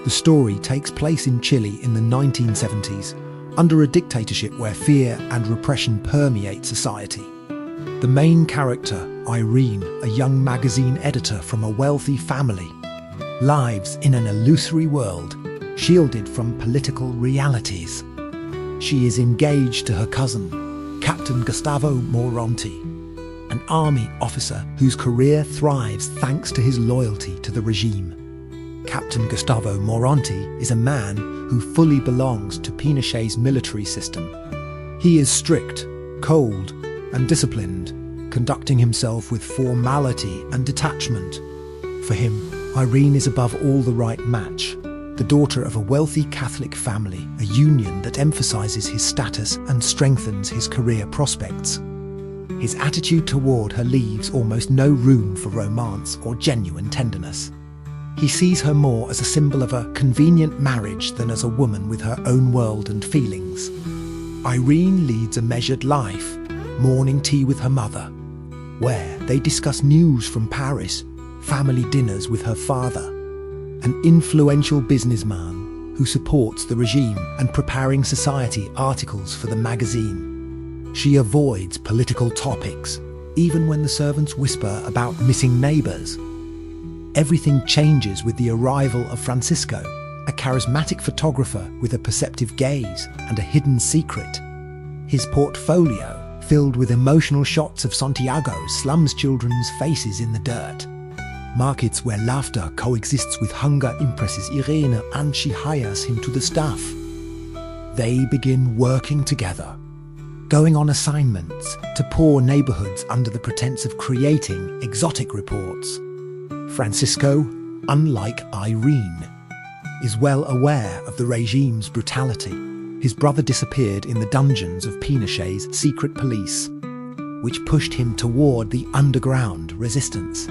The story takes place in Chile in the 1970s, under a dictatorship where fear and repression permeate society. The main character, Irene, a young magazine editor from a wealthy family, lives in an illusory world, shielded from political realities. She is engaged to her cousin, Captain Gustavo Moronti, an army officer whose career thrives thanks to his loyalty to the regime. Captain Gustavo Moronti is a man who fully belongs to Pinochet's military system. He is strict, cold, and disciplined, conducting himself with formality and detachment. For him, Irene is above all the right match, the daughter of a wealthy Catholic family, a union that emphasizes his status and strengthens his career prospects. His attitude toward her leaves almost no room for romance or genuine tenderness. He sees her more as a symbol of a convenient marriage than as a woman with her own world and feelings. Irene leads a measured life, morning tea with her mother, where they discuss news from Paris, family dinners with her father, an influential businessman who supports the regime, and preparing society articles for the magazine. She avoids political topics, even when the servants whisper about missing neighbours. Everything changes with the arrival of Francisco, a charismatic photographer with a perceptive gaze and a hidden secret. His portfolio, filled with emotional shots of Santiago's slums children's faces in the dirt. Markets where laughter coexists with hunger impresses Irene, and she hires him to the staff. They begin working together, going on assignments to poor neighborhoods under the pretense of creating exotic reports. Francisco, unlike Irene, is well aware of the regime's brutality. His brother disappeared in the dungeons of Pinochet's secret police, which pushed him toward the underground resistance.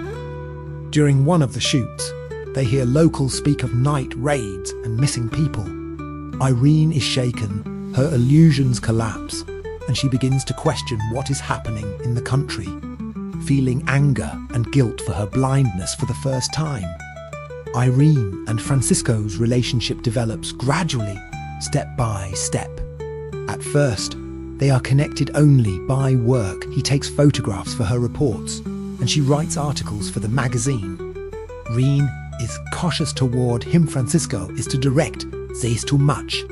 During one of the shoots, they hear locals speak of night raids and missing people. Irene is shaken, her illusions collapse, and she begins to question what is happening in the country, feeling anger and guilt for her blindness for the first time. Irene and Francisco's relationship develops gradually, step by step. At first, they are connected only by work. He takes photographs for her reports, and she writes articles for the magazine. Irene is cautious toward him. Francisco is to direct, says too much,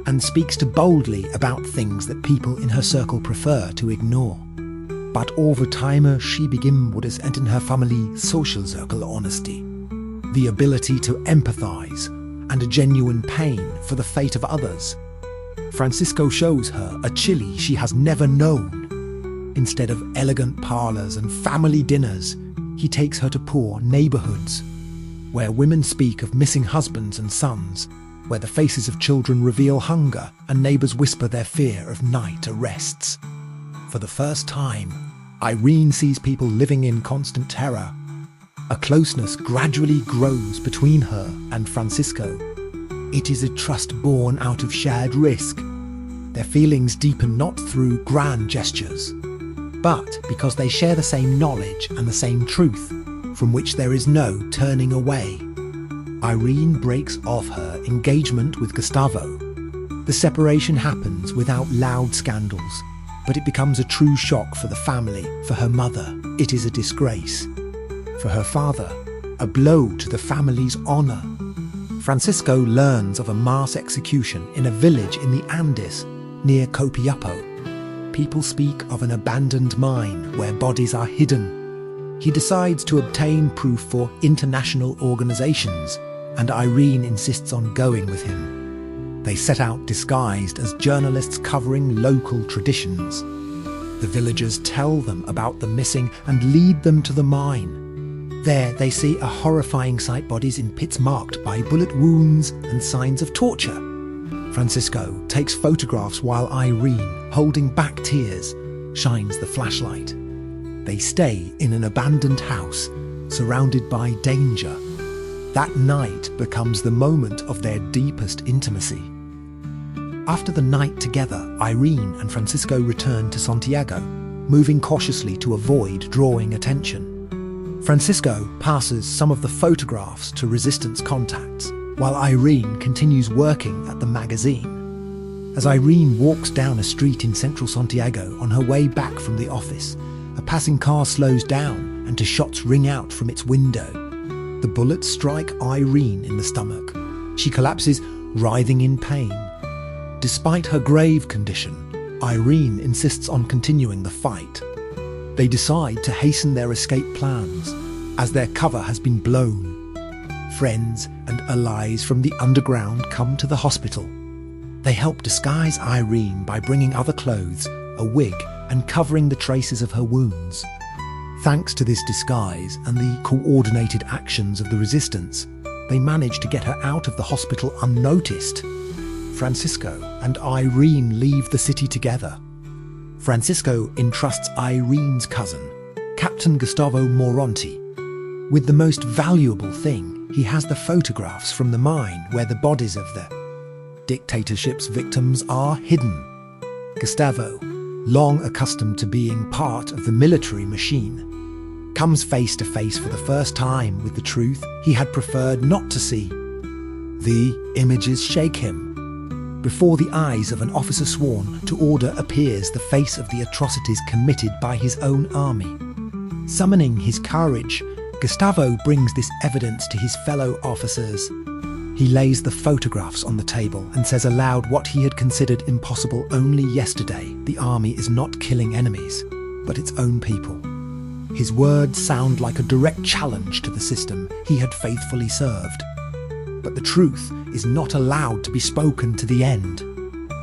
and speaks too boldly about things that people in her circle prefer to ignore. But over time, she begins what is in her family social circle honesty, the ability to empathize, and a genuine pain for the fate of others. Francisco shows her a Chile she has never known. Instead of elegant parlors and family dinners, he takes her to poor neighborhoods, where women speak of missing husbands and sons, where the faces of children reveal hunger and neighbors whisper their fear of night arrests. For the first time, Irene sees people living in constant terror. A closeness gradually grows between her and Francisco. It is a trust born out of shared risk. Their feelings deepen not through grand gestures, but because they share the same knowledge and the same truth, from which there is no turning away. Irene breaks off her engagement with Gustavo. The separation happens without loud scandals, but it becomes a true shock for the family. For her mother, it is a disgrace. For her father, a blow to the family's honor. Francisco learns of a mass execution in a village in the Andes near Copiapo. People speak of an abandoned mine where bodies are hidden. He decides to obtain proof for international organizations, and Irene insists on going with him. They set out disguised as journalists covering local traditions. The villagers tell them about the missing and lead them to the mine. There they see a horrifying sight: bodies in pits marked by bullet wounds and signs of torture. Francisco takes photographs while Irene, holding back tears, shines the flashlight. They stay in an abandoned house, surrounded by danger. That night becomes the moment of their deepest intimacy. After the night together, Irene and Francisco return to Santiago, moving cautiously to avoid drawing attention. Francisco passes some of the photographs to resistance contacts, while Irene continues working at the magazine. As Irene walks down a street in central Santiago on her way back from the office, a passing car slows down and 2 shots ring out from its window. The bullets strike Irene in the stomach. She collapses, writhing in pain. Despite her grave condition, Irene insists on continuing the fight. They decide to hasten their escape plans, as their cover has been blown. Friends and allies from the underground come to the hospital. They help disguise Irene by bringing other clothes, a wig, and covering the traces of her wounds. Thanks to this disguise and the coordinated actions of the resistance, they manage to get her out of the hospital unnoticed. Francisco and Irene leave the city together. Francisco entrusts Irene's cousin, Captain Gustavo Moronti, with the most valuable thing. He has the photographs from the mine where the bodies of the dictatorship's victims are hidden. Gustavo, long accustomed to being part of the military machine, comes face to face for the first time with the truth he had preferred not to see. The images shake him. Before the eyes of an officer sworn to order appears the face of the atrocities committed by his own army. Summoning his courage, Gustavo brings this evidence to his fellow officers. He lays the photographs on the table and says aloud what he had considered impossible only yesterday. The army is not killing enemies, but its own people. His words sound like a direct challenge to the system he had faithfully served. But the truth is not allowed to be spoken to the end.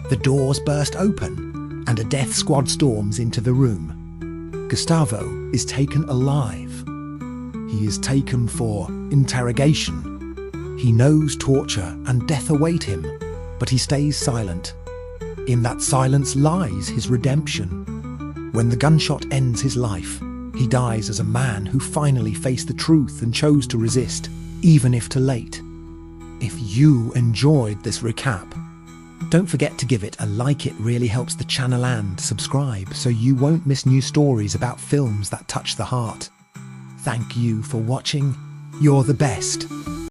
The doors burst open, and a death squad storms into the room. Gustavo is taken alive. He is taken for interrogation. He knows torture and death await him, but he stays silent. In that silence lies his redemption. When the gunshot ends his life, he dies as a man who finally faced the truth and chose to resist, even if too late. If you enjoyed this recap, don't forget to give it a like. It really helps the channel, and subscribe so you won't miss new stories about films that touch the heart. Thank you for watching. You're the best.